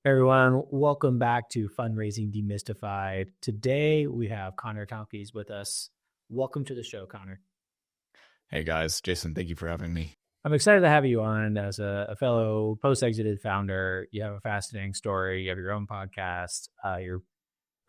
Everyone, welcome back to Fundraising Demystified. Today we have Connor Tomkies with us. Welcome to the show, Connor. Hey guys, Jason, thank you for having me. I'm excited to have you on as a fellow post-exited founder. You have a fascinating story. You have your own podcast. You're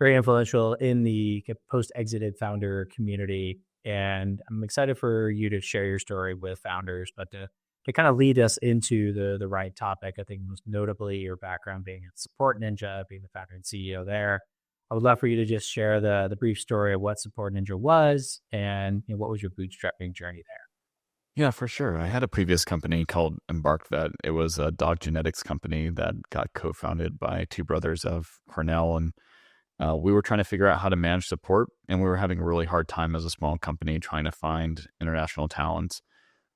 very influential in the post-exited founder community. And I'm excited for you to share your story with founders, but to kind of lead us into the right topic, I think most notably your background being at Support Ninja, being the founder and CEO there. I would love for you to just share the brief story of what Support Ninja was and what was your bootstrapping journey there. Yeah, for sure. I had a previous company called Embark Vet. It was a dog genetics company that got co-founded by two brothers of Cornell. And we were trying to figure out how to manage support. And we were having a really hard time as a small company trying to find international talent.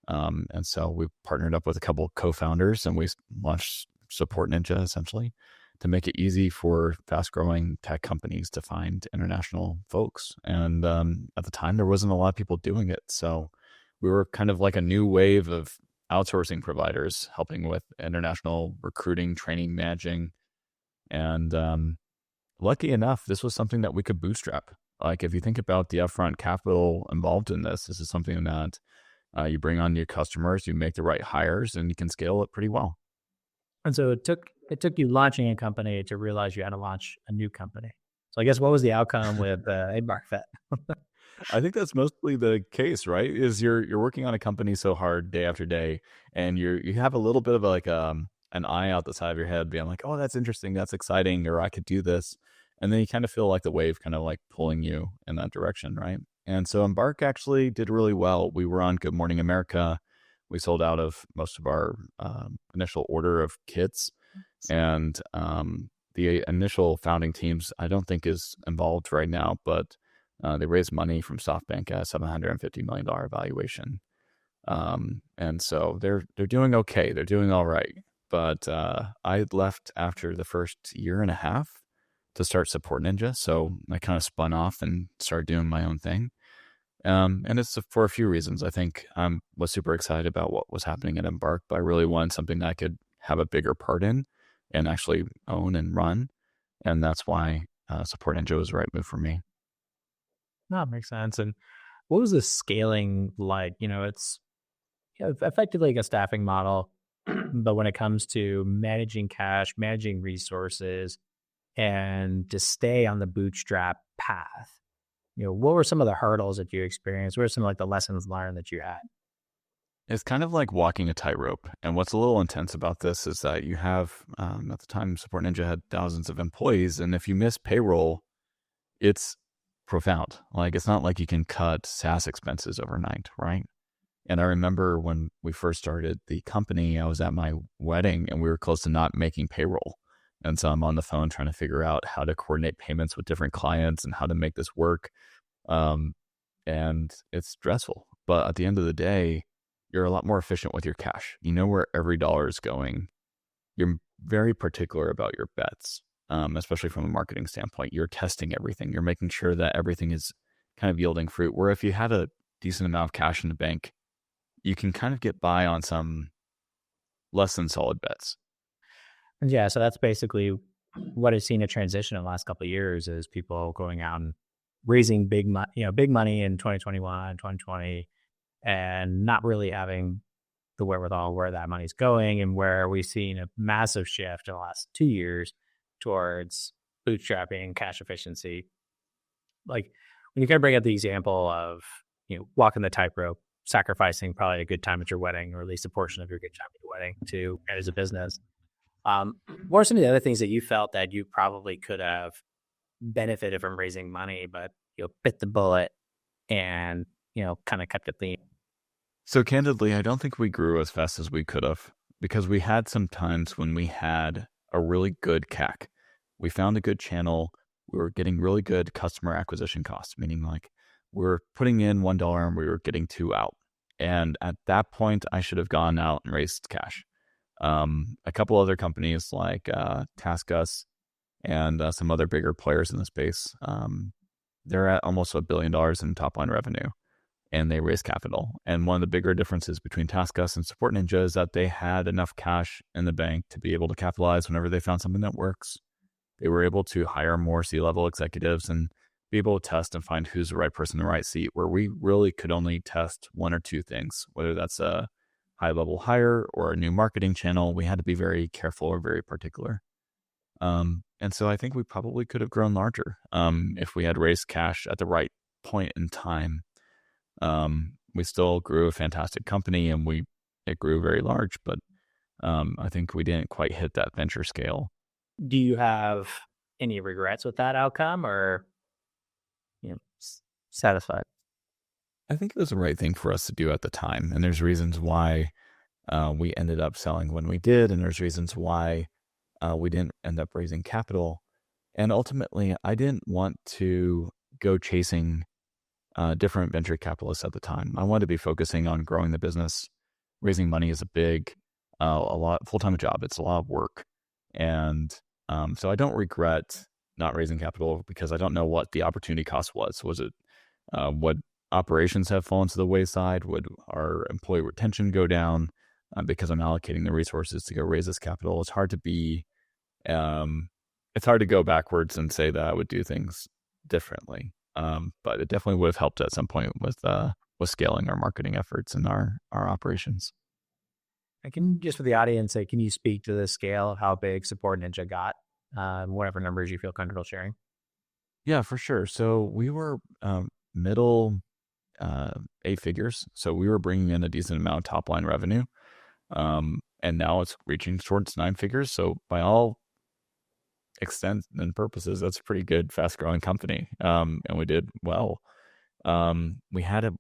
And so we partnered up with a couple of co-founders and we launched Support Ninja essentially to make it easy for fast-growing tech companies to find international folks. And at the time, there wasn't a lot of people doing it. So we were kind of like a new wave of outsourcing providers helping with international recruiting, training, managing. And lucky enough, this was something that we could bootstrap. Like if you think about the upfront capital involved in this is something that you bring on new customers, you make the right hires, and you can scale it pretty well. And so it took you launching a company to realize you had to launch a new company. So I guess what was the outcome with Embark Vet? I think that's mostly the case, right? Is you're working on a company so hard day after day, and you have a little bit of like an eye out the side of your head, being like, "Oh, that's interesting, that's exciting," or "I could do this," and then you kind of feel like the wave kind of like pulling you in that direction, right? And so Embark actually did really well. We were on Good Morning America. We sold out of most of our initial order of kits, and the initial founding teams I don't think is involved right now, but they raised money from SoftBank at $750 million valuation. And so they're doing okay. They're doing all right. But I left after the first year and a half to start Support Ninja. So I kind of spun off and started doing my own thing. And it's for a few reasons. I think I was super excited about what was happening at Embark, but I really wanted something that I could have a bigger part in and actually own and run. And that's why Support Ninja was the right move for me. No, it makes sense. And what was the scaling like? It's effectively like a staffing model, but when it comes to managing cash, managing resources, and to stay on the bootstrap path, what were some of the hurdles that you experienced? What were some of like the lessons learned that you had? It's kind of like walking a tightrope. And what's a little intense about this is that you have, at the time, Support Ninja had thousands of employees. And if you miss payroll, it's profound. Like, it's not like you can cut SaaS expenses overnight, right? And I remember when we first started the company, I was at my wedding and we were close to not making payroll. And so I'm on the phone trying to figure out how to coordinate payments with different clients and how to make this work. And it's stressful. But at the end of the day, you're a lot more efficient with your cash. You know where every dollar is going. You're very particular about your bets, especially from a marketing standpoint. You're testing everything. You're making sure that everything is kind of yielding fruit. Where if you had a decent amount of cash in the bank, you can kind of get by on some less than solid bets. Yeah, so that's basically what I've seen a transition in the last couple of years is people going out and raising big money in 2021, 2020, and not really having the wherewithal where that money's going, and where we've seen a massive shift in the last 2 years towards bootstrapping, cash efficiency. Like when you kind of bring up the example of walking the tightrope, sacrificing probably a good time at your wedding, or at least a portion of your good time at your wedding to manage a business. What are some of the other things that you felt that you probably could have benefited from raising money, but bit the bullet and kind of kept it lean? So candidly, I don't think we grew as fast as we could have because we had some times when we had a really good CAC. We found a good channel. We were getting really good customer acquisition costs, meaning like we're putting in $1 and we were getting 2 out. And at that point, I should have gone out and raised cash. A couple other companies like TaskUs and some other bigger players in the space, they're at almost $1 billion in top line revenue. and they raised capital. And one of the bigger differences between TaskUs and Support Ninja is that they had enough cash in the bank to be able to capitalize whenever they found something that works. They were able to hire more C-level executives and be able to test and find who's the right person in the right seat, where we really could only test one or two things, whether that's a high-level hire or a new marketing channel. We had to be very careful or very particular. And so I think we probably could have grown larger if we had raised cash at the right point in time. We still grew a fantastic company and it grew very large, but I think we didn't quite hit that venture scale. Do you have any regrets with that outcome, or satisfied? I think it was the right thing for us to do at the time. And there's reasons why we ended up selling when we did. And there's reasons why we didn't end up raising capital. And ultimately, I didn't want to go chasing different venture capitalists at the time. I wanted to be focusing on growing the business. Raising money is a lot full-time job. It's a lot of work. And so I don't regret not raising capital because I don't know what the opportunity cost was. Was it would operations have fallen to the wayside? Would our employee retention go down because I'm allocating the resources to go raise this capital? It's hard to go backwards and say that I would do things differently. But it definitely would have helped at some point with scaling our marketing efforts and our operations. Just for the audience, can you speak to the scale of how big Support Ninja got? Whatever numbers you feel comfortable sharing. Yeah, for sure. So we were middle 8 figures. So we were bringing in a decent amount of top line revenue. And now it's reaching towards 9 figures. So by all extent and purposes, that's a pretty good, fast growing company. And we did well. We had a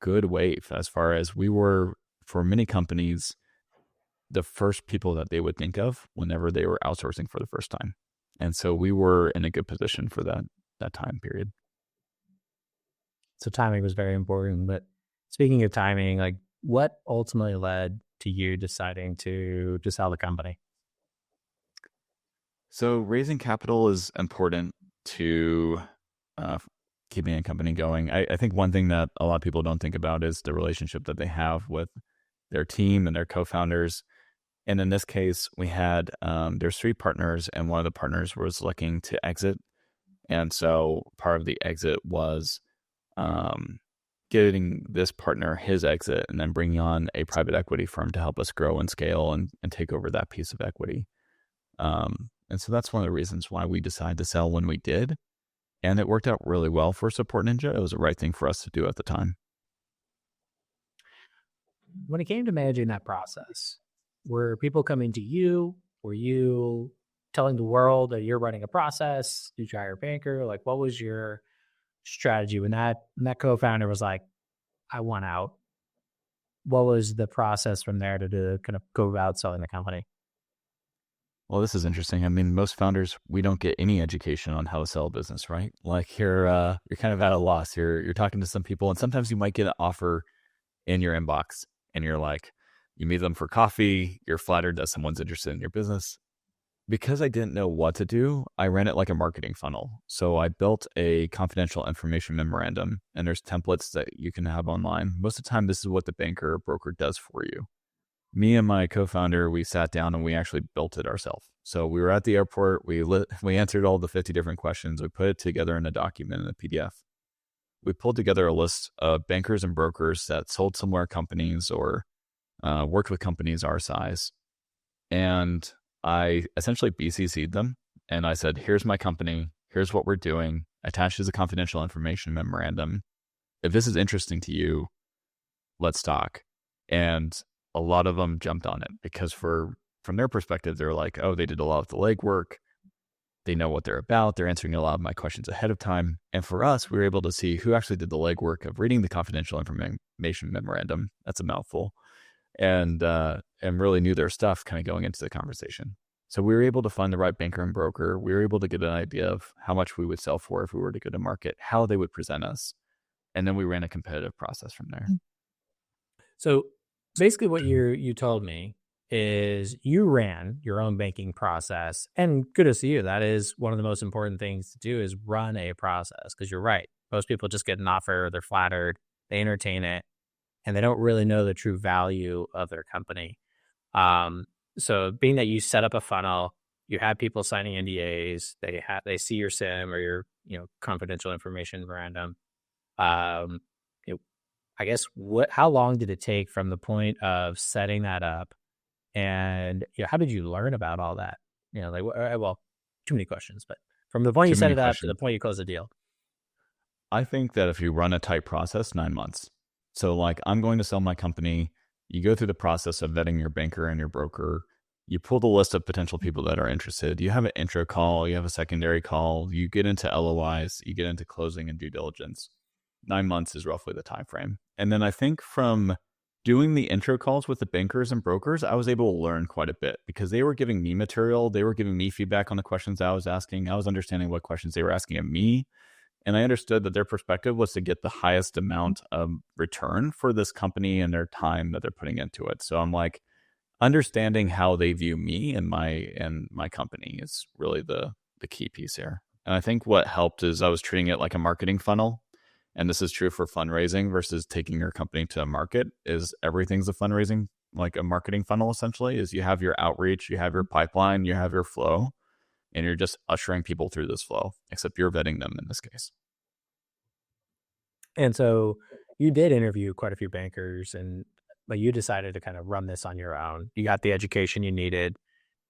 good wave as far as we were, for many companies, the first people that they would think of whenever they were outsourcing for the first time. And so we were in a good position for that time period. So timing was very important. But speaking of timing, like what ultimately led to you deciding to sell the company? So raising capital is important to keeping a company going. I think one thing that a lot of people don't think about is the relationship that they have with their team and their co-founders. And in this case, we had, there's 3 partners, and one of the partners was looking to exit. And so part of the exit was getting this partner his exit and then bringing on a private equity firm to help us grow and scale and take over that piece of equity. And so that's one of the reasons why we decided to sell when we did. And it worked out really well for Support Ninja. It was the right thing for us to do at the time. When it came to managing that process, were people coming to you? Were you telling the world that you're running a process? Did you hire a banker? Like, what was your strategy when that co-founder was like, I want out? What was the process from there to kind of go about selling the company? Well, this is interesting. I mean, most founders, we don't get any education on how to sell a business, right? Like you're kind of at a loss. You're talking to some people, and sometimes you might get an offer in your inbox, and you're like, you meet them for coffee. You're flattered that someone's interested in your business. Because I didn't know what to do, I ran it like a marketing funnel. So I built a confidential information memorandum, and there's templates that you can have online. Most of the time, this is what the banker or broker does for you. Me and my co-founder, we sat down and we actually built it ourselves. So we were at the airport. We answered all the 50 different questions. We put it together in a document in a PDF. We pulled together a list of bankers and brokers that sold similar companies or worked with companies our size. And I essentially BCC'd them. And I said, here's my company. Here's what we're doing. Attached is a confidential information memorandum. If this is interesting to you, let's talk. And a lot of them jumped on it because from their perspective, they're like, oh, they did a lot of the legwork. They know what they're about. They're answering a lot of my questions ahead of time. And for us, we were able to see who actually did the legwork of reading the confidential information memorandum. That's a mouthful. And really knew their stuff kind of going into the conversation. So we were able to find the right banker and broker. We were able to get an idea of how much we would sell for if we were to go to market, how they would present us. And then we ran a competitive process from there. So basically what you told me is you ran your own banking process, and kudos to you. That is one of the most important things to do, is run a process, because you're right. Most people just get an offer, they're flattered, they entertain it, and they don't really know the true value of their company. Um, so being that you set up a funnel, you have people signing NDAs, they see your SIM or your confidential information random. Um, you know, I guess how long did it take from the point of setting that up, and how did you learn about all that? Well, too many questions, but from the point you Too set many it up to questions. the point you close the deal. I think that if you run a tight process, 9 months. So, like, I'm going to sell my company. You go through the process of vetting your banker and your broker. You pull the list of potential people that are interested. You have an intro call. You have a secondary call. You get into LOIs. You get into closing and due diligence. 9 months is roughly the time frame. And then I think from doing the intro calls with the bankers and brokers, I was able to learn quite a bit because they were giving me material. They were giving me feedback on the questions I was asking. I was understanding what questions they were asking of me, and I understood that their perspective was to get the highest amount of return for this company and their time that they're putting into it. So I'm like, understanding how they view me and my company is really the key piece here. And I think what helped is I was treating it like a marketing funnel. And this is true for fundraising versus taking your company to a market. Is everything's a fundraising, like a marketing funnel essentially, is you have your outreach, you have your pipeline, you have your flow, and you're just ushering people through this flow, except you're vetting them in this case. And so you did interview quite a few bankers, but you decided to kind of run this on your own. You got the education you needed,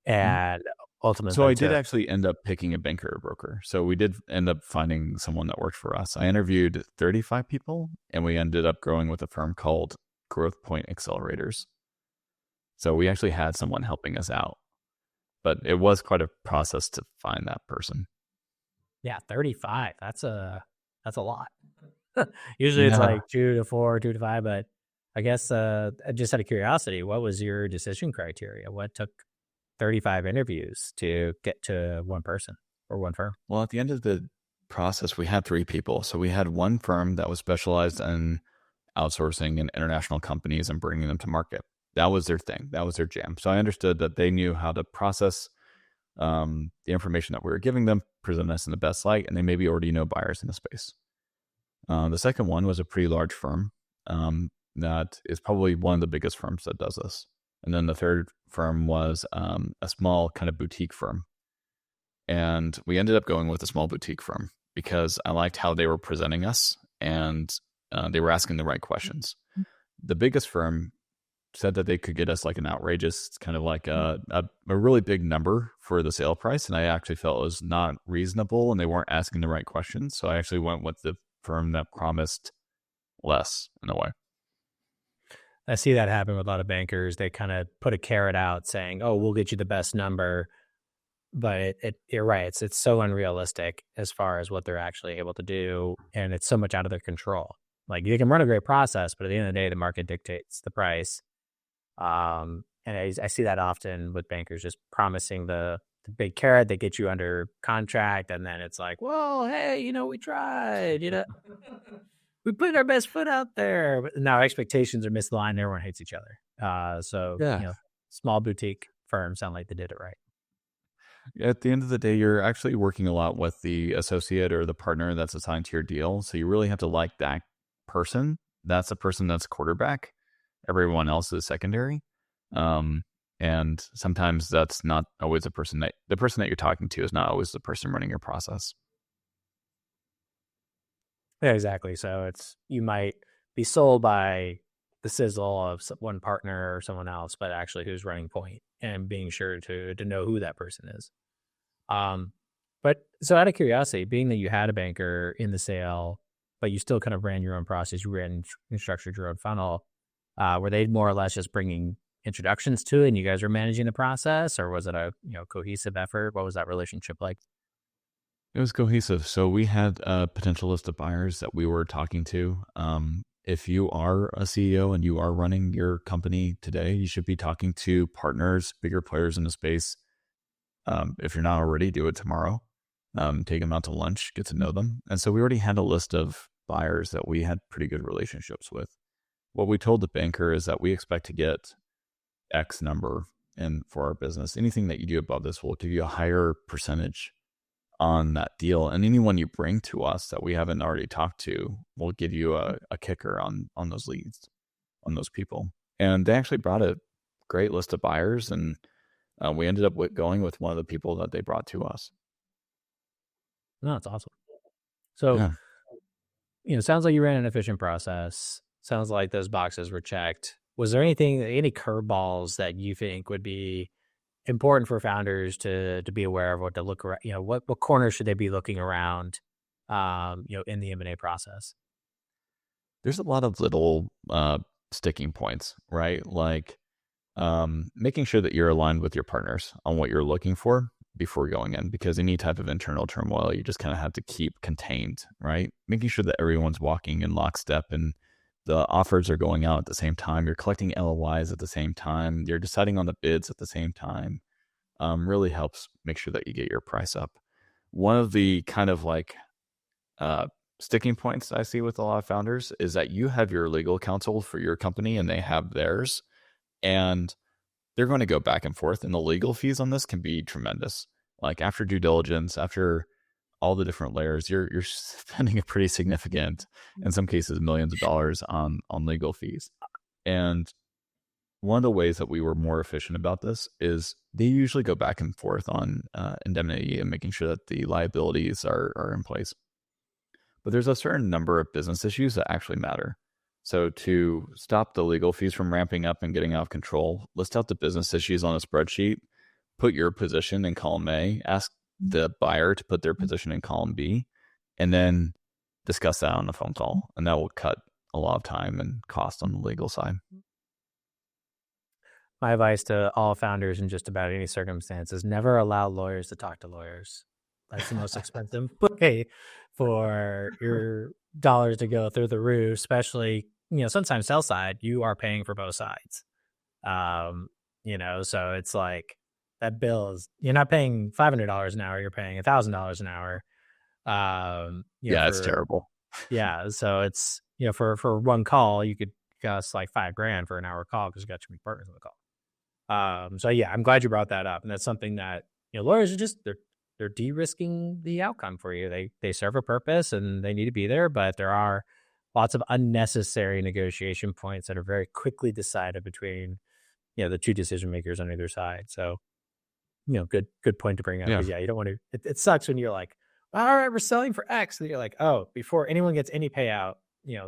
Mhm. and So ultimately I did to actually end up picking a banker or broker. So we did end up finding someone that worked for us. I interviewed 35 people, and we ended up growing with a firm called Growth Point Accelerators. So we actually had someone helping us out, but it was quite a process to find that person. 35. That's a lot. Usually it's Yeah. like 2 to 4, 2 to 5, but I guess just out of curiosity, what was your decision criteria? What took 35 interviews to get to one person or one firm? Well, at the end of the process, we had three people. So we had one firm that was specialized in outsourcing and international companies and bringing them to market. That was their thing. That was their jam. So I understood that they knew how to process the information that we were giving them, present us in the best light, and they maybe already know buyers in the space. The second one was a pretty large firm that is probably one of the biggest firms that does this. And then the third firm was a small kind of boutique firm. And we ended up going with a small boutique firm because I liked how they were presenting us and they were asking the right questions. The biggest firm said that they could get us like an outrageous kind of like a really big number for the sale price. And I actually felt it was not reasonable and they weren't asking the right questions. So I actually went with the firm that promised less in a way. I see that happen with a lot of bankers. They kind of put a carrot out saying, "Oh, we'll get you the best number," but you're right. It's so unrealistic as far as what they're actually able to do, and it's so much out of their control. Like you can run a great process, but at the end of the day, the market dictates the price. And I see that often with bankers just promising the big carrot. They get you under contract, and then it's like, "Well, hey, we tried. We put our best foot out there." But now expectations are misaligned. Everyone hates each other. So Yeah. small boutique firms sound like they did it right. At the end of the day, you're actually working a lot with the associate or the partner that's assigned to your deal. So you really have to like that person. That's the person that's quarterback. Everyone else is secondary. Um, and sometimes that's not always the person that you're talking to is not always the person running your process. Yeah, exactly. So you might be sold by the sizzle of one partner or someone else, but actually who's running point and being sure to know who that person is. Um, but so out of curiosity, being that you had a banker in the sale, but you still kind of ran your own process, you ran and structured your own funnel. Were they more or less just bringing introductions to it, and you guys were managing the process, or was it a cohesive effort? What was that relationship like? It was cohesive. So we had a potential list of buyers that we were talking to. If you are a CEO and you are running your company today, you should be talking to partners, bigger players in the space. If you're not already, do it tomorrow. Take them out to lunch, get to know them. And so we already had a list of buyers that we had pretty good relationships with. What we told the banker is that we expect to get X number in for our business. Anything that you do above this will give you a higher percentage on that deal. And anyone you bring to us that we haven't already talked to, we'll give you a kicker on those leads, on those people. And they actually brought a great list of buyers, and we ended up going with one of the people that they brought to us. No, that's awesome. So, Yeah. Sounds like you ran an efficient process. Sounds like those boxes were checked. Was there any curveballs that you think would be important for founders to be aware of, or to look around? What corners should they be looking around, in the M&A process? There's a lot of little sticking points, right? Like making sure that you're aligned with your partners on what you're looking for before going in, because any type of internal turmoil, you just kind of have to keep contained, right? Making sure that everyone's walking in lockstep and the offers are going out at the same time. You're collecting LOIs at the same time. You're deciding on the bids at the same time. Really helps make sure that you get your price up. One of the kind of like sticking points I see with a lot of founders is that you have your legal counsel for your company and they have theirs, and they're going to go back and forth, and the legal fees on this can be tremendous. Like after due diligence, after all the different layers, you're spending a pretty significant, in some cases, millions of dollars on legal fees. And one of the ways that we were more efficient about this is they usually go back and forth on indemnity and making sure that the liabilities are in place. But there's a certain number of business issues that actually matter. So to stop the legal fees from ramping up and getting out of control, list out the business issues on a spreadsheet, put your position in column A, ask the buyer to put their position in column B, and then discuss that on a phone call. And that will cut a lot of time and cost on the legal side. My advice to all founders in just about any circumstance is never allow lawyers to talk to lawyers. That's the most expensive way for your dollars to go through the roof, especially, sometimes sell side, you are paying for both sides. So it's like that bill is, you're not paying $500 an hour, you're paying $1,000 an hour. It's terrible. Yeah. So it's, for one call, you could cost like $5,000 for an hour call because you got too many partners on the call. I'm glad you brought that up. And that's something that, lawyers are just, they're de-risking the outcome for you. They serve a purpose and they need to be there, but there are lots of unnecessary negotiation points that are very quickly decided between, the two decision makers on either side. So, good point to bring up. Yeah. You don't want to, it sucks when you're like, all right, we're selling for X. And you're like, oh, before anyone gets any payout,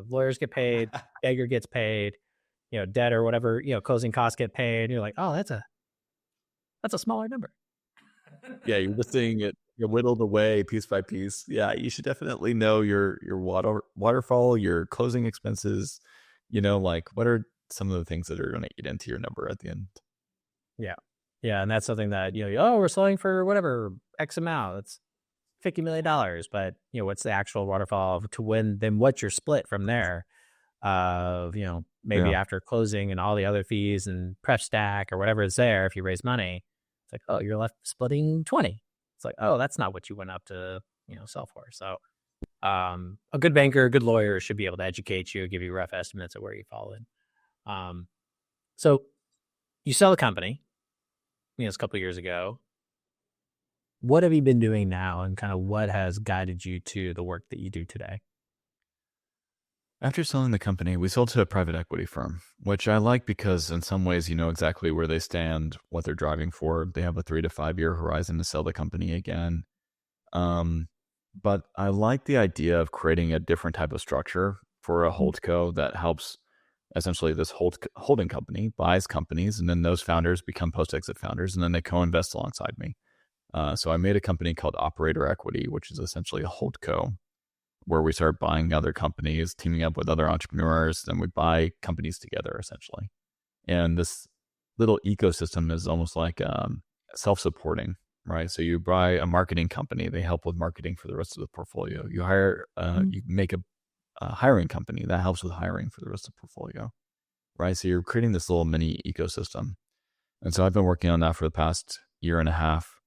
lawyers get paid, beggar gets paid, debt or whatever, closing costs get paid. And you're like, oh, that's a smaller number. Yeah, you're just seeing it, you're whittled away piece by piece. Yeah, you should definitely know your waterfall, your closing expenses, like what are some of the things that are going to eat into your number at the end. Yeah. And that's something that, we're selling for whatever X amount. It's $50 million, but what's the actual waterfall to win? Then what's your split from there of, maybe after closing and all the other fees and prep stack or whatever is there, if you raise money, it's like, oh, you're left splitting 20. It's like, oh, that's not what you went up to, sell for. So a good banker, a good lawyer should be able to educate you, give you rough estimates of where you fall in. So you sell the company, it's a couple of years ago. What have you been doing now, and kind of what has guided you to the work that you do today? After selling the company, we sold to a private equity firm, which I like because in some ways you know exactly where they stand, what they're driving for. They have a 3 to 5 year horizon to sell the company again. But I like the idea of creating a different type of structure for a holdco that helps. Essentially, this holding company buys companies, and then those founders become post-exit founders, and then they co-invest alongside me. So I made a company called Operator Equity, which is essentially a holdco, where we start buying other companies, teaming up with other entrepreneurs, and we buy companies together, essentially. And this little ecosystem is almost like self-supporting, right? So you buy a marketing company, they help with marketing for the rest of the portfolio. You hire, you make a hiring company that helps with hiring for the rest of the portfolio, right? So you're creating this little mini ecosystem. And so I've been working on that for the past year and a half.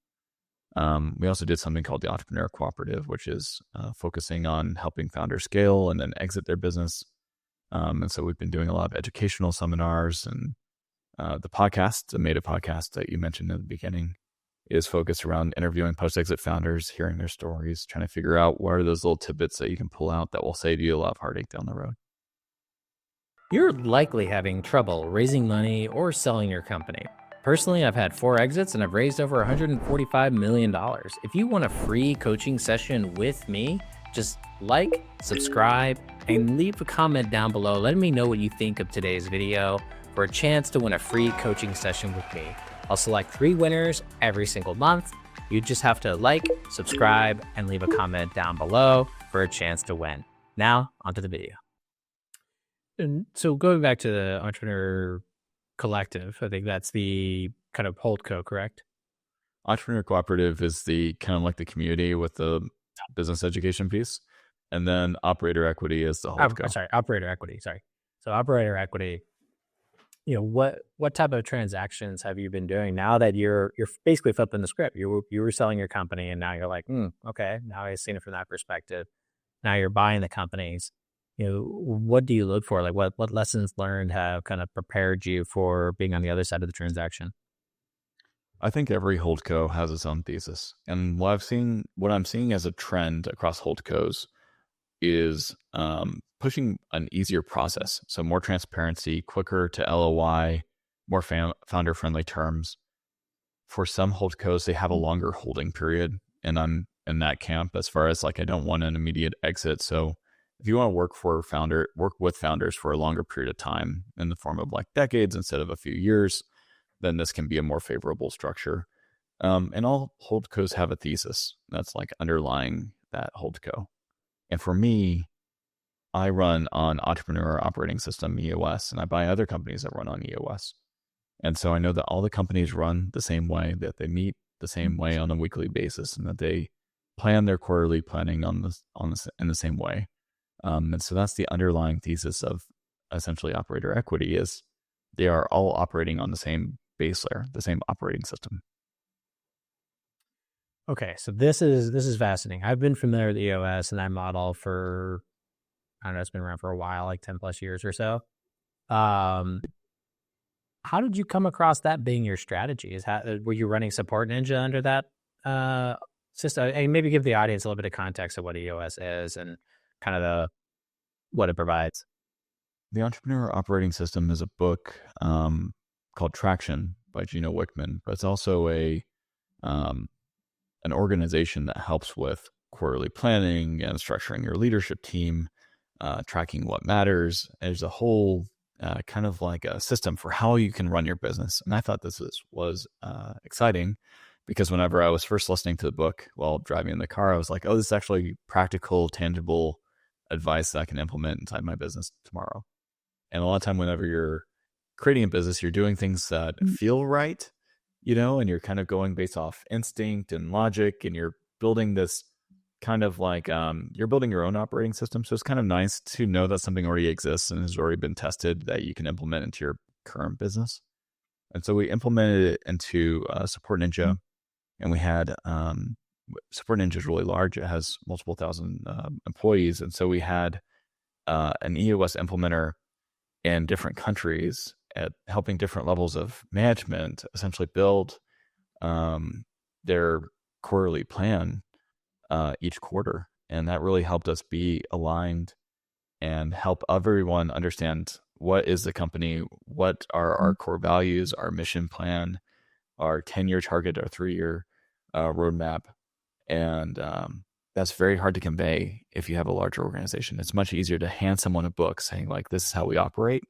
We also did something called the Entrepreneur Cooperative, which is focusing on helping founders scale and then exit their business. And so we've been doing a lot of educational seminars and the podcast, the Made a podcast that you mentioned at the beginning. is focused around interviewing post-exit founders, hearing their stories, trying to figure out what are those little tidbits that you can pull out that will save you a lot of heartache down the road. You're likely having trouble raising money or selling your company. Personally, I've had 4 exits and I've raised over $145 million. If you want a free coaching session with me, just like, subscribe, and leave a comment down below. Let me know what you think of today's video for a chance to win a free coaching session with me. I'll select 3 winners every single month. You just have to like, subscribe, and leave a comment down below for a chance to win. Now, onto the video. And so going back to the Entrepreneur Collective, I think that's the kind of holdco, correct? Entrepreneur Cooperative is the kind of like the community with the business education piece. And then Operator Equity is the holdco. Sorry, Operator Equity. Sorry. So Operator Equity, what type of transactions have you been doing now that you're basically flipping the script? You were selling your company and now you're like, okay, now I've seen it from that perspective. Now you're buying the companies. What do you look for? Like what lessons learned have kind of prepared you for being on the other side of the transaction? I think every holdco has its own thesis. And what I'm seeing as a trend across holdcos is pushing an easier process. So more transparency, quicker to LOI, more founder-friendly terms. For some holdcos, they have a longer holding period. And I'm in that camp as far as like, I don't want an immediate exit. So if you want to work with founders for a longer period of time in the form of like decades instead of a few years, then this can be a more favorable structure. And all holdcos have a thesis that's like underlying that holdco. And for me, I run on Entrepreneur Operating System, EOS, and I buy other companies that run on EOS. And so I know that all the companies run the same way, that they meet the same way on a weekly basis, and that they plan their quarterly planning in the same way. And so that's the underlying thesis of essentially Operator Equity is they are all operating on the same base layer, the same operating system. Okay, so this is fascinating. I've been familiar with EOS and that model for, I don't know, it's been around for a while, like 10 plus years or so. How did you come across that being your strategy? Were you running Support Ninja under that system? And maybe give the audience a little bit of context of what EOS is and kind of what it provides. The Entrepreneur Operating System is a book called Traction by Gino Wickman, but it's also an organization that helps with quarterly planning and structuring your leadership team, tracking what matters. There's a whole kind of like a system for how you can run your business. And I thought this was exciting because whenever I was first listening to the book while driving in the car, I was like, oh, this is actually practical, tangible advice that I can implement inside my business tomorrow. And a lot of time, whenever you're creating a business, you're doing things that feel right, and you're kind of going based off instinct and logic, and you're building this kind of like, you're building your own operating system. So it's kind of nice to know that something already exists and has already been tested that you can implement into your current business. And so we implemented it into Support Ninja, and we had Support Ninja is really large. It has multiple thousand employees. And so we had an EOS implementer in different countries at helping different levels of management essentially build their quarterly plan each quarter. And that really helped us be aligned and help everyone understand what is the company, what are our core values, our mission plan, our 10-year target, our 3-year roadmap. And that's very hard to convey if you have a larger organization. It's much easier to hand someone a book saying like, this is how we operate,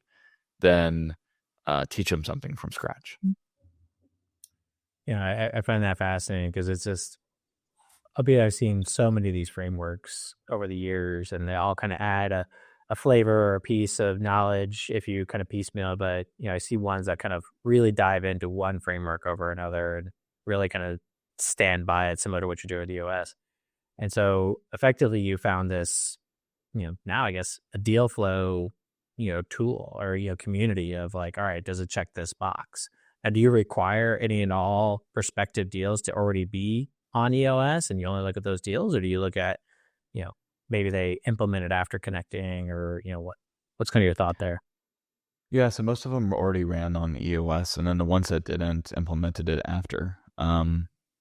than teach them something from scratch. Yeah, I find that fascinating because it's just, I've seen so many of these frameworks over the years, and they all kind of add a flavor or a piece of knowledge if you kind of piecemeal. But I see ones that kind of really dive into one framework over another and really kind of stand by it, similar to what you do with EOS. And so effectively you found this, now I guess a deal flow, tool or, community of like, all right, does it check this box? And do you require any and all prospective deals to already be on EOS and you only look at those deals, or do you look at, maybe they implement it after connecting, or, what's kind of your thought there? Yeah. So most of them already ran on EOS, and then the ones that didn't implemented it after.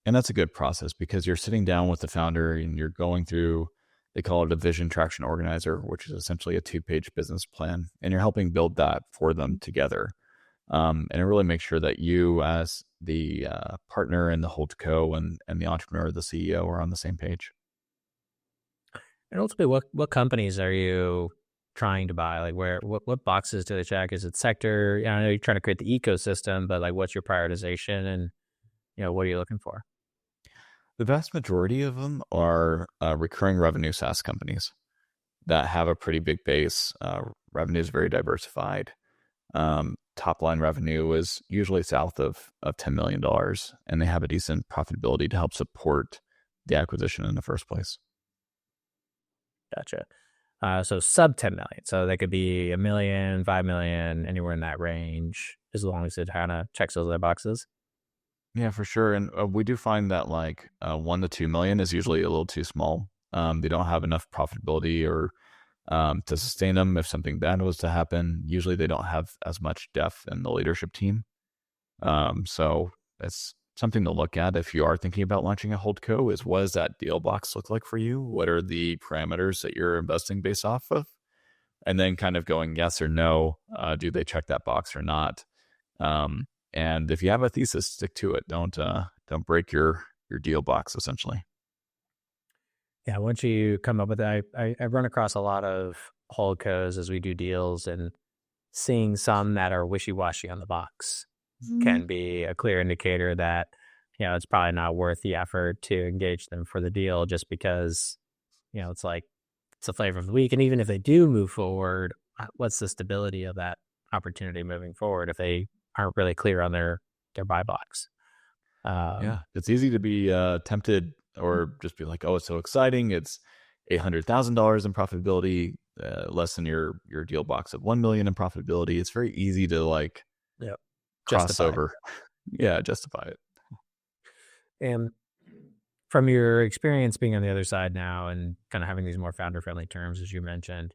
And that's a good process because you're sitting down with the founder and you're going through, they call it a vision traction organizer, which is essentially a 2-page business plan. And you're helping build that for them together. And it really makes sure that you, as the partner and the holdco and the entrepreneur, the CEO, are on the same page. And ultimately, what companies are you trying to buy? Like, what boxes do they check? Is it sector? I know you're trying to create the ecosystem, but like, what's your prioritization, and what are you looking for? The vast majority of them are recurring revenue SaaS companies that have a pretty big base. Revenue is very diversified. Top line revenue is usually south of $10 million, and they have a decent profitability to help support the acquisition in the first place. Gotcha. So sub 10 million. So they could be $1 million, 5 million, anywhere in that range, as long as it kind of checks those other boxes. Yeah, for sure. And we do find that like 1 to 2 million is usually a little too small. They don't have enough profitability or to sustain them if something bad was to happen. Usually they don't have as much depth in the leadership team. So that's something to look at if you are thinking about launching a holdco is what does that deal box look like for you? What are the parameters that you're investing based off of? And then kind of going yes or no. Do they check that box or not? And if you have a thesis, stick to it. Don't break your deal box essentially. Yeah, once you come up with that, I run across a lot of holdcos as we do deals, and seeing some that are wishy-washy on the box can be a clear indicator that it's probably not worth the effort to engage them for the deal, just because it's like it's the flavor of the week. And even if they do move forward, what's the stability of that opportunity moving forward if they aren't really clear on their buy box? Yeah, it's easy to be tempted or just be like, oh, it's so exciting. It's $800,000 in profitability, less than your deal box of 1 million in profitability. It's very easy to like Yep. cross Justify. over. Yeah, justify it. And from your experience being on the other side now and kind of having these more founder friendly terms, as you mentioned,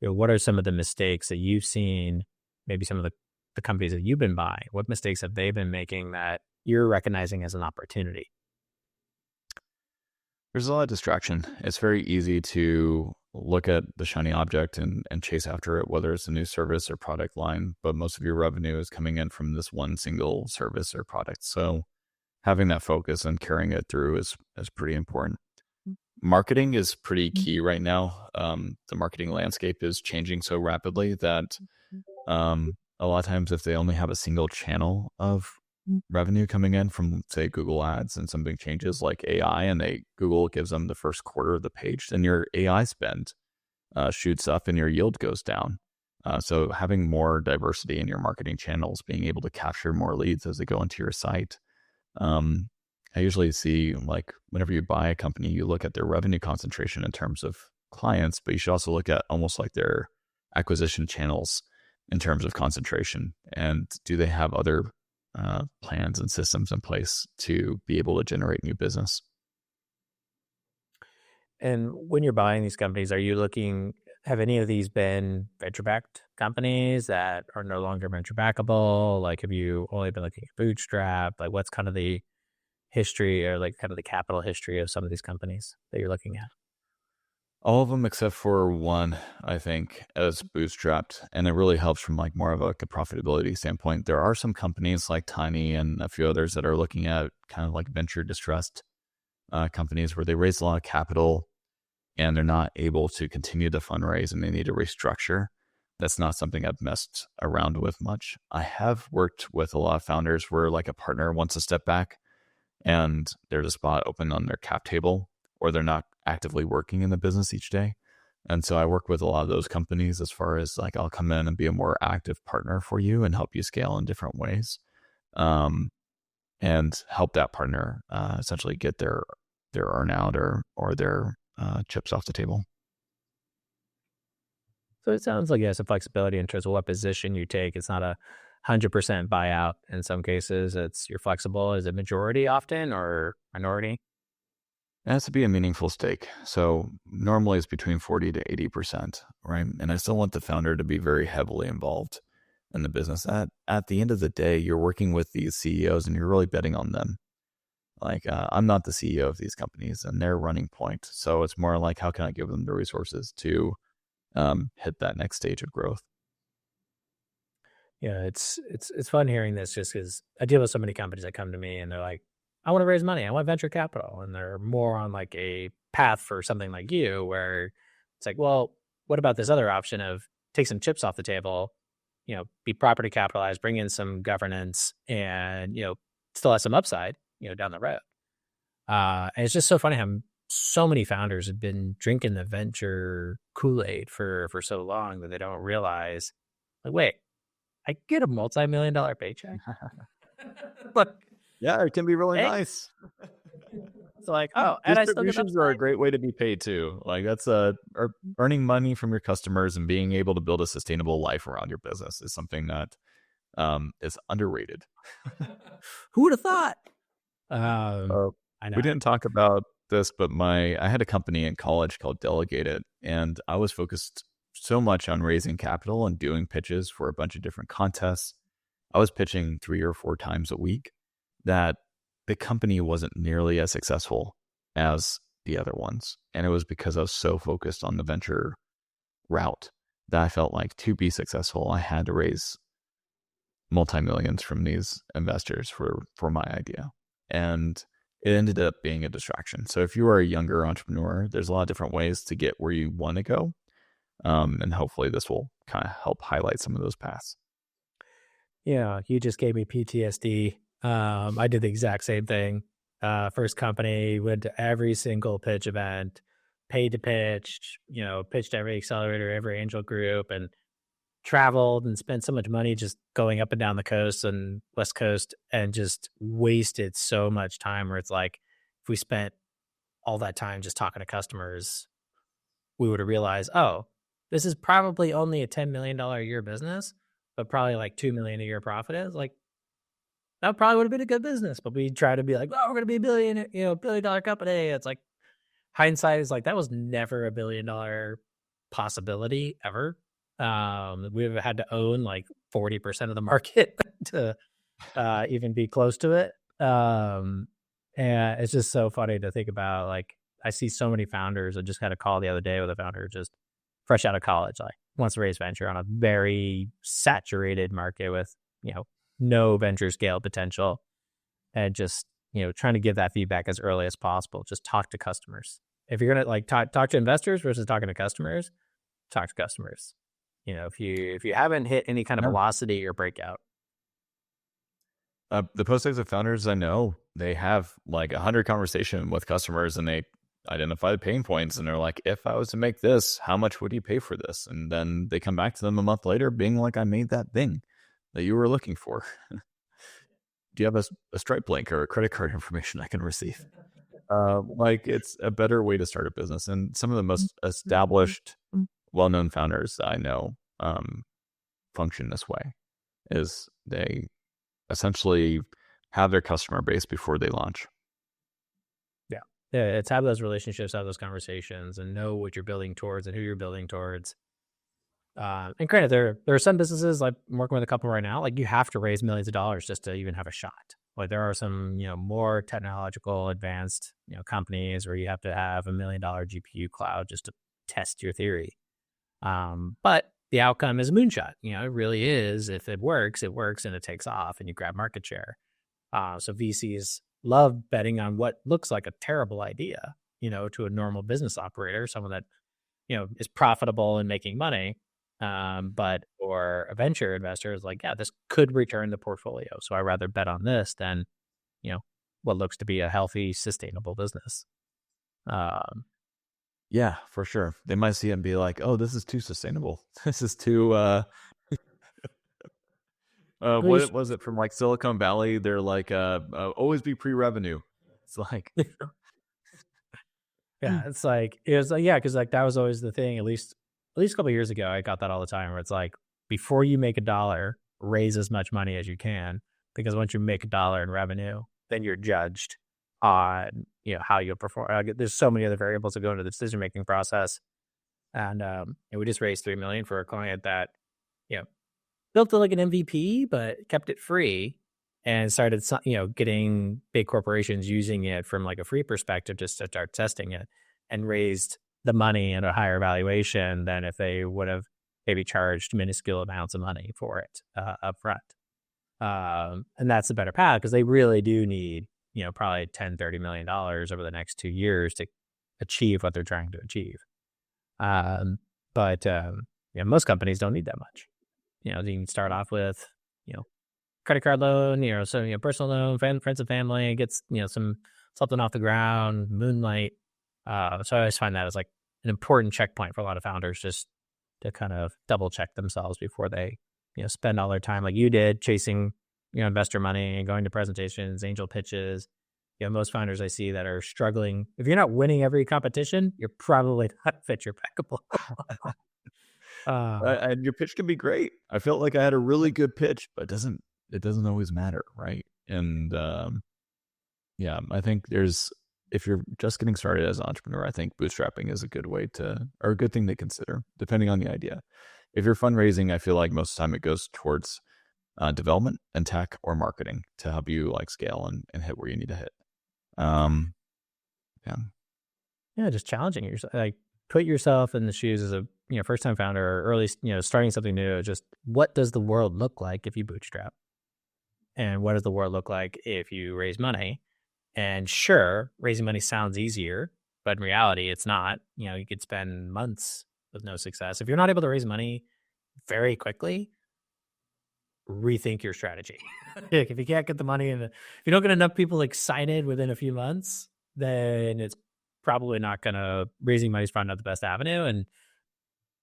what are some of the mistakes that you've seen, maybe some of the companies that you've been buying? What mistakes have they been making that you're recognizing as an opportunity? There's a lot of distraction. It's very easy to look at the shiny object and chase after it, whether it's a new service or product line, but most of your revenue is coming in from this one single service or product. So having that focus and carrying it through is pretty important. Marketing is pretty key right now. The marketing landscape is changing so rapidly that a lot of times if they only have a single channel of revenue coming in from say Google ads and some big changes like AI, and Google gives them the first quarter of the page, then your AI spend shoots up and your yield goes down. So having more diversity in your marketing channels, being able to capture more leads as they go into your site. I usually see like whenever you buy a company, you look at their revenue concentration in terms of clients, but you should also look at almost like their acquisition channels in terms of concentration. And do they have other plans and systems in place to be able to generate new business? And when you're buying these companies, have any of these been venture-backed companies that are no longer venture-backable? Like, have you only been looking at bootstrap? Like, what's kind of the history or like kind of the capital history of some of these companies that you're looking at? All of them except for one, I think, as bootstrapped, and it really helps from like more of like a profitability standpoint. There are some companies like Tiny and a few others that are looking at kind of like venture distressed companies where they raise a lot of capital and they're not able to continue to fundraise and they need to restructure. That's not something I've messed around with much. I have worked with a lot of founders where like a partner wants to step back and there's a spot open on their cap table, or they're not actively working in the business each day. And so I work with a lot of those companies as far as like I'll come in and be a more active partner for you and help you scale in different ways, and help that partner essentially get their earnout or their chips off the table. So it sounds like you have some flexibility in terms of what position you take. It's not 100% buyout. In some cases, you're flexible. Is it majority often or minority? It has to be a meaningful stake. So normally it's between 40 to 80%, right? And I still want the founder to be very heavily involved in the business. At the end of the day, you're working with these CEOs and you're really betting on them. Like, I'm not the CEO of these companies, and they're running point. So it's more like, how can I give them the resources to hit that next stage of growth? Yeah, it's fun hearing this just because I deal with so many companies that come to me and they're like, I want to raise money, I want venture capital. And they're more on like a path for something like you, where it's like, well, what about this other option of take some chips off the table, be property capitalized, bring in some governance and, still have some upside, down the road. And it's just so funny how so many founders have been drinking the venture Kool-Aid for so long that they don't realize, like, wait, I get a multi-million-dollar paycheck. Look, Yeah, it can be really hey, nice. it's like, oh, and I still get Distributions are a upside. great way to be paid too. Like that's earning money from your customers and being able to build a sustainable life around your business is something that is underrated. Who would have thought? Um, Uh, I know. we didn't talk about this, but I had a company in college called Delegated, and I was focused so much on raising capital and doing pitches for a bunch of different contests. I was pitching 3 or 4 times a week that the company wasn't nearly as successful as the other ones. And it was because I was so focused on the venture route that I felt like to be successful, I had to raise multi-millions from these investors for my idea. And it ended up being a distraction. So if you are a younger entrepreneur, there's a lot of different ways to get where you want to go. And hopefully this will kind of help highlight some of those paths. Yeah, you just gave me PTSD. I did the exact same thing. First company, went to every single pitch event, paid to pitch, pitched every accelerator, every angel group, and traveled and spent so much money just going up and down the coast and West Coast and just wasted so much time where it's like, if we spent all that time just talking to customers, we would have realized, oh, this is probably only a $10 million a year business, but probably like 2 million a year profit is like, that probably would have been a good business. But we try to be like, oh, we're going to be a $1 billion company. It's like, hindsight is like, that was never $1 billion possibility ever. We've had to own like 40% of the market to even be close to it. And it's just so funny to think about. Like, I see so many founders. I just had a call the other day with a founder just fresh out of college, like wants to raise venture on a very saturated market with, no venture scale potential, and just, trying to give that feedback as early as possible. Just talk to customers. If you're going to like talk to investors versus talking to customers, talk to customers. If you haven't hit any kind of Yeah. velocity or breakout. The post-exit founders I know, they have like 100 conversation with customers and they identify the pain points and they're like, if I was to make this, how much would you pay for this? And then they come back to them a month later being like, I made that thing that you were looking for. Do you have a Stripe link or a credit card information I can receive? Like it's a better way to start a business. And some of the most established, well-known founders I know function this way is they essentially have their customer base before they launch. Yeah. Yeah. It's have those relationships, have those conversations, and know what you're building towards and who you're building towards. And granted, there are some businesses, like I'm working with a couple right now, like you have to raise millions of dollars just to even have a shot. Like there are some, more technological advanced, companies where you have to have $1 million GPU cloud just to test your theory. But the outcome is a moonshot. It really is. If it works and it takes off and you grab market share. So VCs love betting on what looks like a terrible idea, to a normal business operator, someone that, is profitable and making money. But for a venture investor is like, yeah, this could return the portfolio. So I rather bet on this than, what looks to be a healthy, sustainable business. Yeah, for sure. They might see it and be like, oh, this is too sustainable. This is too what was it from like Silicon Valley? They're like always be pre-revenue. It's like Yeah, it's like it was like, yeah, because like that was always the thing. At least a couple of years ago, I got that all the time. Where it's like, before you make a dollar, raise as much money as you can, because once you make a dollar in revenue, then you're judged on, how you perform. There's so many other variables that go into the decision making process, and we just raised $3 million for a client that, you know built it like an MVP, but kept it free, and started, getting big corporations using it from like a free perspective just to start testing it, and raised the money at a higher valuation than if they would have maybe charged minuscule amounts of money for it up front. And that's the better path, because they really do need, probably $10-30 million over the next 2 years to achieve what they're trying to achieve. But most companies don't need that much. You can start off with, credit card loan, personal loan, friends and family, gets, something off the ground, moonlight. So I always find that as like an important checkpoint for a lot of founders, just to kind of double check themselves before they, spend all their time like you did chasing, investor money and going to presentations, angel pitches. Most founders I see that are struggling, if you're not winning every competition, you're probably not venture backable. And your pitch can be great. I felt like I had a really good pitch, but it doesn't always matter, right? And yeah, I think if you're just getting started as an entrepreneur, I think bootstrapping is a good thing to consider, depending on the idea. If you're fundraising, I feel like most of the time it goes towards development and tech or marketing to help you like scale and hit where you need to hit. Yeah, just challenging yourself, like put yourself in the shoes as a first time founder, or early, starting something new. Just what does the world look like if you bootstrap, and what does the world look like if you raise money? And sure, raising money sounds easier, but in reality, it's not. You could spend months with no success if you're not able to raise money very quickly. Rethink your strategy. If you can't get the money if you don't get enough people excited within a few months, then it's probably not going to, raising money is probably not the best avenue, and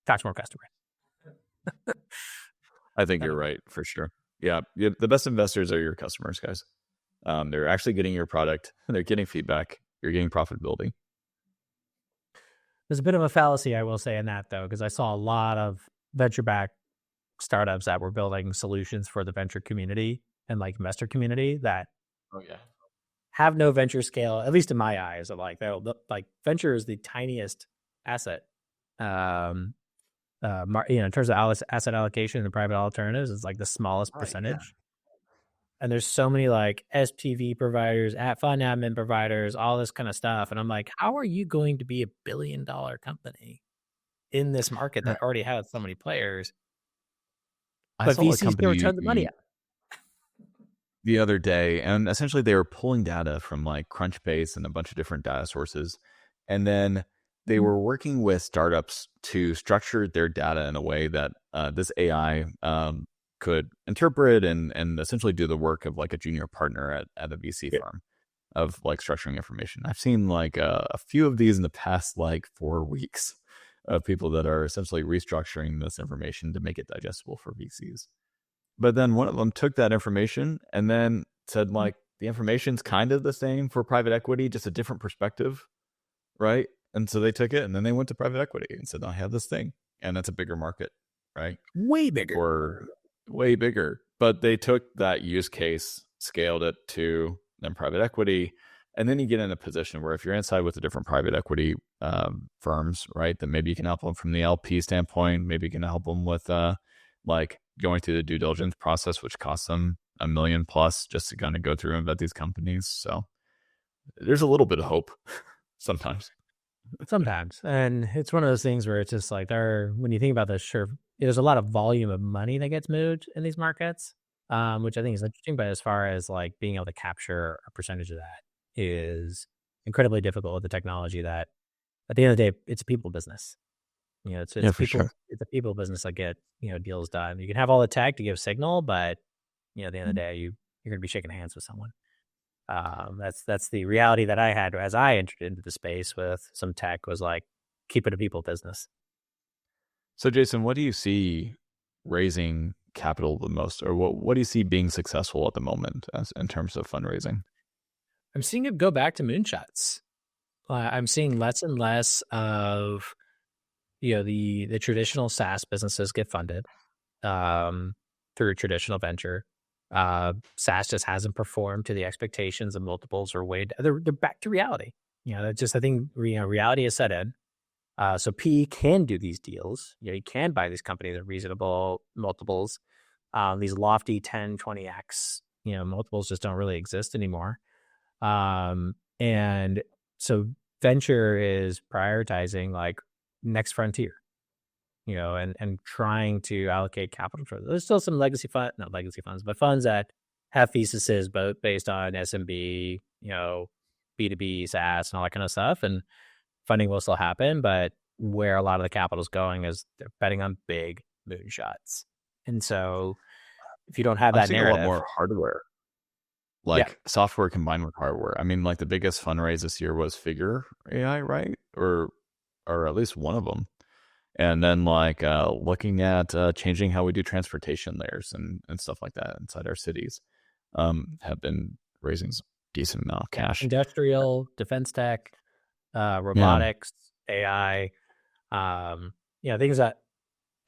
catch more customers. I think you're right, for sure. Yeah. The best investors are your customers, guys. They're actually getting your product, they're getting feedback, you're getting profitability. There's a bit of a fallacy, I will say, in that though, because I saw a lot of venture-backed startups that were building solutions for the venture community and like investor community that have no venture scale, at least in my eyes. Like venture is the tiniest asset. In terms of asset allocation and private alternatives, it's like the smallest percentage. Yeah. And there's so many like SPV providers, fund admin providers, all this kind of stuff. And I'm like, how are you going to be $1 billion company in this market that already has so many players? But VCs throw tons of money out the other day, and essentially they were pulling data from like Crunchbase and a bunch of different data sources. And then they were working with startups to structure their data in a way that this AI could interpret and essentially do the work of like a junior partner at a VC firm of like structuring information. I've seen like a few of these in the past like 4 weeks of people that are essentially restructuring this information to make it digestible for VCs. But then one of them took that information and then said like, the information's kind of the same for private equity, just a different perspective, right? And so they took it and then they went to private equity and said, I have this thing. And that's a bigger market, right? Way bigger. Or way bigger. But they took that use case, scaled it to then private equity. And then you get in a position where if you're inside with the different private equity firms, right, then maybe you can help them from the LP standpoint. Maybe you can help them with like going through the due diligence process, which costs them $1 million plus just to kind of go through and vet these companies. So there's a little bit of hope sometimes. And it's one of those things where it's just like when you think about this, sure, there's a lot of volume of money that gets moved in these markets, which I think is interesting. But as far as like being able to capture a percentage of that is incredibly difficult with the technology that at the end of the day, it's a people business. It's people, sure. It's a people business that get, deals done. You can have all the tech to give signal, but at the end of the day, you're going to be shaking hands with someone. That's the reality that I had as I entered into the space with some tech, was like, keep it a people business. So Jason, what do you see raising capital the most, or what do you see being successful at the moment in terms of fundraising? I'm seeing it go back to moonshots. I'm seeing less and less of, the traditional SaaS businesses get funded through traditional venture. SaaS just hasn't performed to the expectations, and multiples are they're back to reality. That's just, I think, reality is set in. So PE can do these deals. You can buy these companies at reasonable multiples, these lofty 10, 20x multiples just don't really exist anymore. And so venture is prioritizing like next frontier, and trying to allocate capital for. There's still some not legacy funds, but funds that have theses both based on SMB, B2B, SaaS, and all that kind of stuff. And funding will still happen, but where a lot of the capital is going is they're betting on big moonshots. And so if you don't have I'm that seeing a lot narrative, more hardware, yeah, like software combined with hardware. I mean, like the biggest fundraise this year was Figure AI, right? Or at least one of them. And then like looking at changing how we do transportation layers and stuff like that inside our cities, have been raising some decent amount of yeah, cash. industrial, defense tech, Yeah. robotics, AI, things that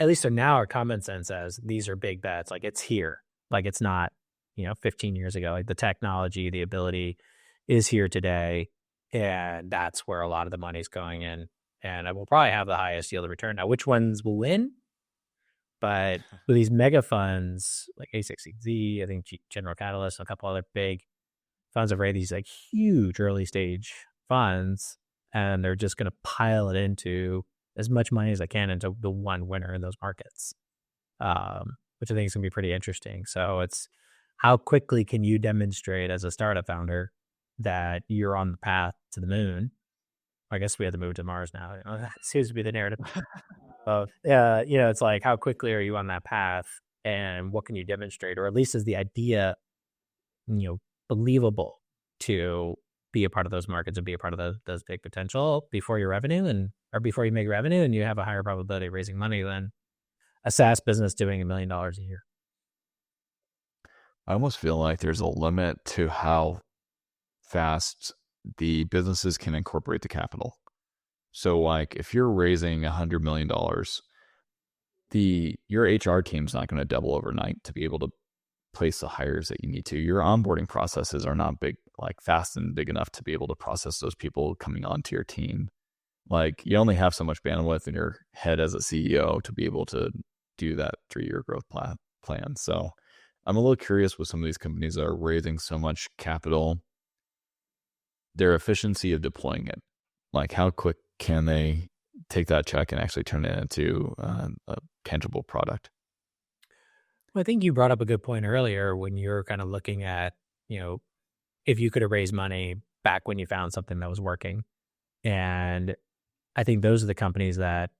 at least are now our common sense as these are big bets. Like it's here, like it's not, 15 years ago. Like the technology, the ability is here today, and that's where a lot of the money's going in. And I will probably have the highest yield of return. Now, which ones will win? But with these mega funds like A16Z, I think General Catalyst, and a couple other big funds have raised these like huge early stage funds, and they're just going to pile it into as much money as they can into the one winner in those markets, which I think is going to be pretty interesting. So it's how quickly can you demonstrate as a startup founder that you're on the path to the moon? I guess we have to move to Mars now. That seems to be the narrative. It's like how quickly are you on that path, and what can you demonstrate, or at least is the idea, believable to be a part of those markets and be a part of those big potential before your revenue or before you make revenue, and you have a higher probability of raising money than a SaaS business doing $1 million a year. I almost feel like there's a limit to how fast the businesses can incorporate the capital. So like if you're raising $100 million, your HR team's not going to double overnight to be able to place the hires that you need to. Your onboarding processes are not fast and big enough to be able to process those people coming onto your team. Like you only have so much bandwidth in your head as a CEO to be able to do that 3-year growth plan. So I'm a little curious with some of these companies that are raising so much capital, their efficiency of deploying it. Like how quick can they take that check and actually turn it into a tangible product? Well, I think you brought up a good point earlier when you're kind of looking at, if you could have raised money back when you found something that was working. And I think those are the companies that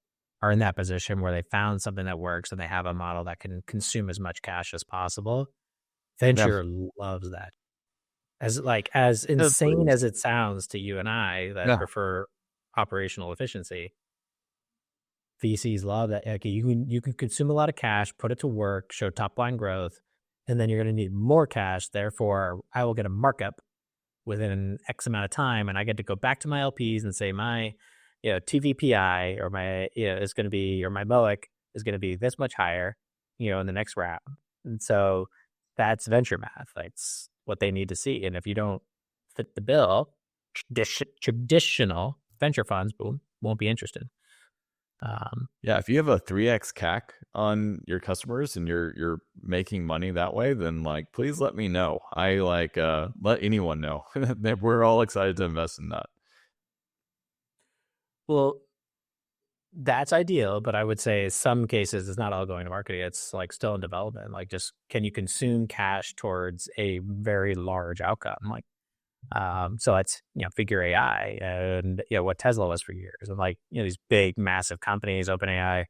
are in that position where they found something that works and they have a model that can consume as much cash as possible. Venture loves that. As insane as it sounds to you and I that prefer operational efficiency, VCs love that. Okay, you can consume a lot of cash, put it to work, show top line growth, and then you're going to need more cash. Therefore, I will get a markup within X amount of time, and I get to go back to my LPs and say my, TVPI or my, is going to be, or my MOIC is going to be this much higher, in the next round. And so that's venture math. That's what they need to see. And if you don't fit the bill, traditional venture funds won't be interested. If you have a 3x CAC on your customers and you're making money that way, then like please let me know. I let anyone know. We're all excited to invest in that. Well, that's ideal, but I would say some cases it's not all going to marketing. It's like still in development. Like just can you consume cash towards a very large outcome? Like so it's Figure AI and what Tesla was for years, and these big massive companies, OpenAI,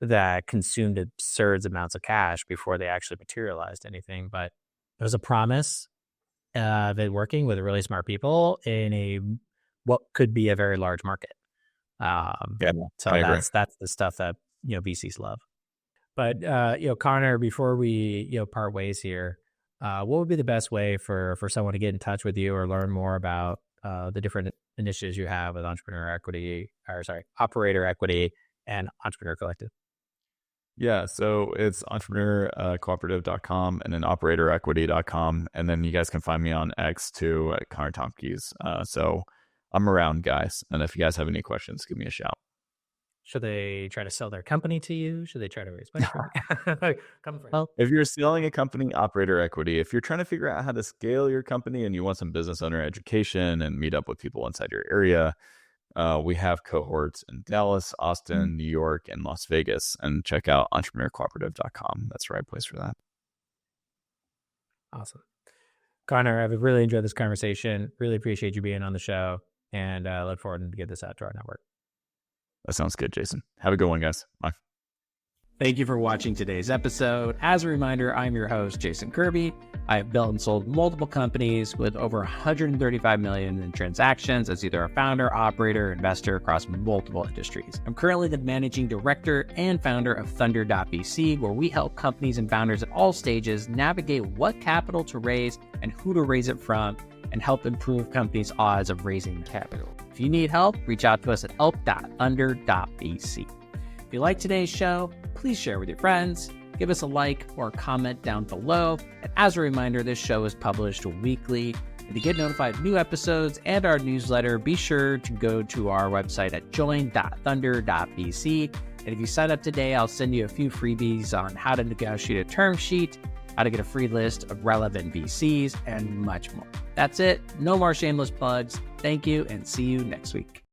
that consumed absurd amounts of cash before they actually materialized anything. But there's a promise of it working with really smart people in what could be a very large market. So that's the stuff that VCs love. But Connor, before we part ways here, what would be the best way for someone to get in touch with you or learn more about the different initiatives you have with Operator Equity and Entrepreneur Collective? Yeah, so it's entrepreneurcooperative.com and then operatorequity.com. And then you guys can find me on X too at Connor Tomkies. So I'm around, guys. And if you guys have any questions, give me a shout. Should they try to sell their company to you? Should they try to raise money from you? Come for help. If you're selling a company, operator equity, if you're trying to figure out how to scale your company and you want some business owner education and meet up with people inside your area, we have cohorts in Dallas, Austin, New York, and Las Vegas. And check out entrepreneurcooperative.com. That's the right place for that. Awesome. Connor, I've really enjoyed this conversation. Really appreciate you being on the show, and look forward to get this out to our network. That sounds good, Jason. Have a good one, guys. Bye. Thank you for watching today's episode. As a reminder, I'm your host, Jason Kirby. I have built and sold multiple companies with over 135 million in transactions as either a founder, operator, investor across multiple industries. I'm currently the managing director and founder of Thunder.vc, where we help companies and founders at all stages navigate what capital to raise and who to raise it from, and help improve companies' odds of raising capital. If you need help, reach out to us at help.thunder.vc. If you like today's show, please share with your friends, give us a like or a comment down below. And as a reminder, this show is published weekly. And to get notified of new episodes and our newsletter, be sure to go to our website at join.thunder.vc. And if you sign up today, I'll send you a few freebies on how to negotiate a term sheet, how to get a free list of relevant VCs, and much more. That's it. No more shameless plugs. Thank you, and see you next week.